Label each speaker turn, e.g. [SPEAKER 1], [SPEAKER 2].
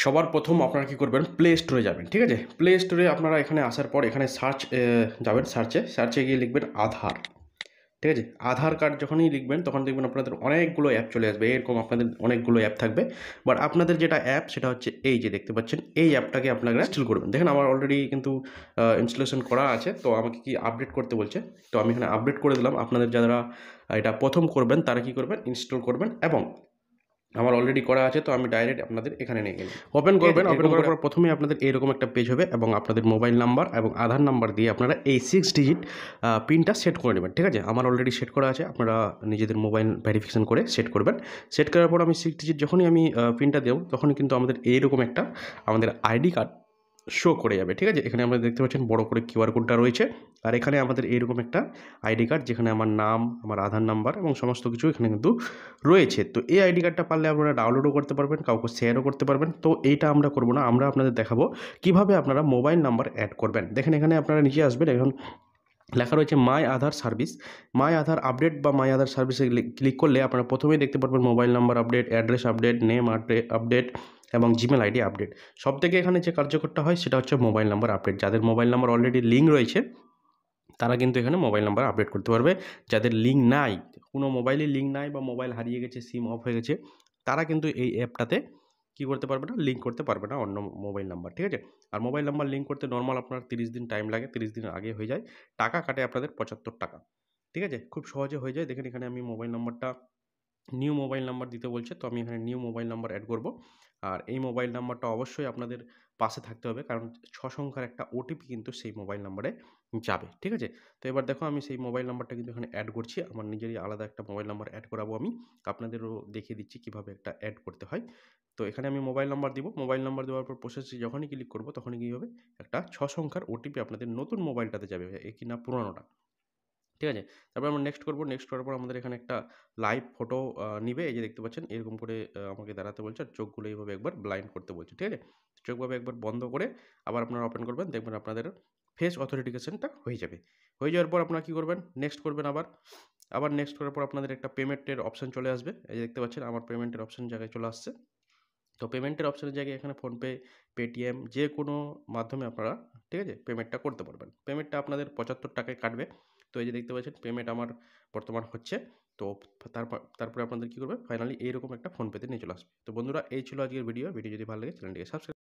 [SPEAKER 1] সবার প্রথম আপনারা কী করবেন, প্লে স্টোরে যাবেন। ঠিক আছে, প্লে স্টোরে আপনারা এখানে আসার পর এখানে যাবেন, সার্চে গিয়ে লিখবেন আধার। ঠিক আছে, আধার কার্ড যখনই লিখবেন তখন দেখবেন আপনাদের অনেকগুলো অ্যাপ চলে আসবে, এরকম আপনাদের অনেকগুলো অ্যাপ থাকবে। বাট আপনাদের যেটা অ্যাপ সেটা হচ্ছে এই যে দেখতে পাচ্ছেন, এই অ্যাপটাকে আপনারা ইনস্টল করবেন। দেখেন আমার অলরেডি কিন্তু ইনস্টলেশন করা আছে, তো আমাকে কি আপডেট করতে বলছে, তো আমি এখানে আপডেট করে দিলাম। আপনাদের যারা এটা প্রথম করবেন তারা কী করবেন, ইনস্টল করবেন। এবং আমার অলরেডি করা আছে, তো আমি ডাইরেক্ট আপনাদের এখানে নিয়ে গেলাম। ওপেন করবেন, ওপেন করার পর প্রথমেই আপনাদের এরকম একটা পেজ হবে এবং আপনাদের মোবাইল নাম্বার এবং আধার নাম্বার দিয়ে আপনারা এই 6 ডিজিট পিনটা সেট করে নেবেন। ঠিক আছে, আমার অলরেডি সেট করা আছে, আপনারা নিজেদের মোবাইল ভেরিফিকেশন করে সেট করবেন। সেট করার পর আমি 6 ডিজিট যখনই আমি পিনটা দেবো তখনই কিন্তু আমাদের এইরকম একটা আমাদের আইডি কার্ড শো করে যাবে। ঠিক আছে, এখানে আমরা দেখতে পাচ্ছেন বড় করে কিউআর কোডটা রয়েছে, আর এখানে আমাদের এইরকম একটা আইডি কার্ড যেখানে আমার নাম, আমার আধার নাম্বার এবং সমস্ত কিছু এখানে কিন্তু রয়েছে। তো এই আইডি কার্ডটা পারলে আপনারা ডাউনলোডও করতে পারবেন, কাউকে শেয়ারও করতে পারবেন। তো এইটা আমরা করব না, আমরা আপনাদের দেখাবো কিভাবে আপনারা মোবাইল নাম্বার অ্যাড করবেন। দেখেন এখানে আপনারা নিচে আসবেন, এখন লেখা রয়েছে মাই আধার সার্ভিস, মাই আধার আপডেট বা মাই আধার সার্ভিসে ক্লিক করলে আপনারা প্রথমেই দেখতে পারবেন mobile number update, address update, name update এবং জিমেল আইডি আপডেট। সবথেকে এখানে যে কার্যকরটা হয় সেটা হচ্ছে মোবাইল নাম্বার আপডেট। যাদের মোবাইল নাম্বার অলরেডি লিঙ্ক রয়েছে তারা কিন্তু এখানে মোবাইল নাম্বার আপডেট করতে পারবে। যাদের লিঙ্ক নাই, কোনো মোবাইলে লিঙ্ক নাই বা মোবাইল হারিয়ে গেছে, সিম অফ হয়ে গেছে, তারা কিন্তু এই অ্যাপটাতে কী করতে পারবে না, লিঙ্ক করতে পারবে না অন্য মোবাইল নাম্বার। ঠিক আছে, আর মোবাইল নাম্বার লিঙ্ক করতে নর্মাল আপনার 30 দিন টাইম লাগে, 30 দিনের আগে হয়ে যায়। টাকা কাটে আপনাদের 75 টাকা। ঠিক আছে, খুব সহজে হয়ে যায়। দেখেন এখানে আমি মোবাইল নাম্বারটা, নিউ মোবাইল নাম্বার দিতে বলছে, তো আমি এখানে নিউ মোবাইল নাম্বার অ্যাড করব। আর এই মোবাইল নাম্বারটা অবশ্যই আপনাদের পাশে থাকতে হবে, কারণ 6 সংখ্যার একটা ওটিপি কিন্তু সেই মোবাইল নাম্বারে যাবে। ঠিক আছে, তো এবার দেখো আমি সেই মোবাইল নাম্বারটা কিন্তু এখানে অ্যাড করছি। আমার নিজেরই আলাদা একটা মোবাইল নাম্বার অ্যাড করাবো আমি। আপনাদেরও দেখিয়ে দিচ্ছি কীভাবে একটা অ্যাড করতে হয়। তো এখানে আমি মোবাইল নাম্বার দিব। মোবাইল নাম্বার দেওয়ার পর প্রসেসে যখনই ক্লিক করব তখনই কী হবে, একটা 6 সংখ্যার ওটিপি আপনাদের নতুন মোবাইলটাতে যাবে, এ কিনা পুরানোটা। ঠিক আছে, তারপর আমরা নেক্সট করব। নেক্সট করার পর আমাদের এখানে একটা লাইভ ফটো নিবে। এই যে দেখতে পাচ্ছেন এরকম করে আমাকে দাঁড়াতে বলছে, আর চোখগুলো এইভাবে একবার ব্লাইন্ড করতে বলছে। ঠিক আছে, চোখভাবে একবার বন্ধ করে আবার আপনারা ওপেন করবেন, দেখবেন আপনাদের ফেস অথেন্টিকেশনটা হয়ে যাবে। হয়ে যাওয়ার পর আপনারা কী করবেন, নেক্সট করবেন। আবার নেক্সট করার পর আপনাদের একটা পেমেন্টের অপশান চলে আসবে। এই যে দেখতে পাচ্ছেন আমার পেমেন্টের অপশান জায়গায় চলে আসছে। তো পেমেন্টের অপশানের জায়গায় এখানে ফোনপে, পেটিএম যে কোনো মাধ্যমে আপনারা, ঠিক আছে, পেমেন্টটা করতে পারবেন। পেমেন্টটা আপনাদের 75 টাকায় কাটবে। তো এই যে দেখতে পাচ্ছেন পেমেন্ট আমার বর্তমান হচ্ছে। তো তারপরে আপনাদের কী করবে, ফাইনালি এইরকম একটা ফোনপেতে নিয়ে চলে আসবে। তো বন্ধুরা, এই ছিল আজকের ভিডিও যদি ভালো লাগে চ্যানেলটিকে সাবস্ক্রাইব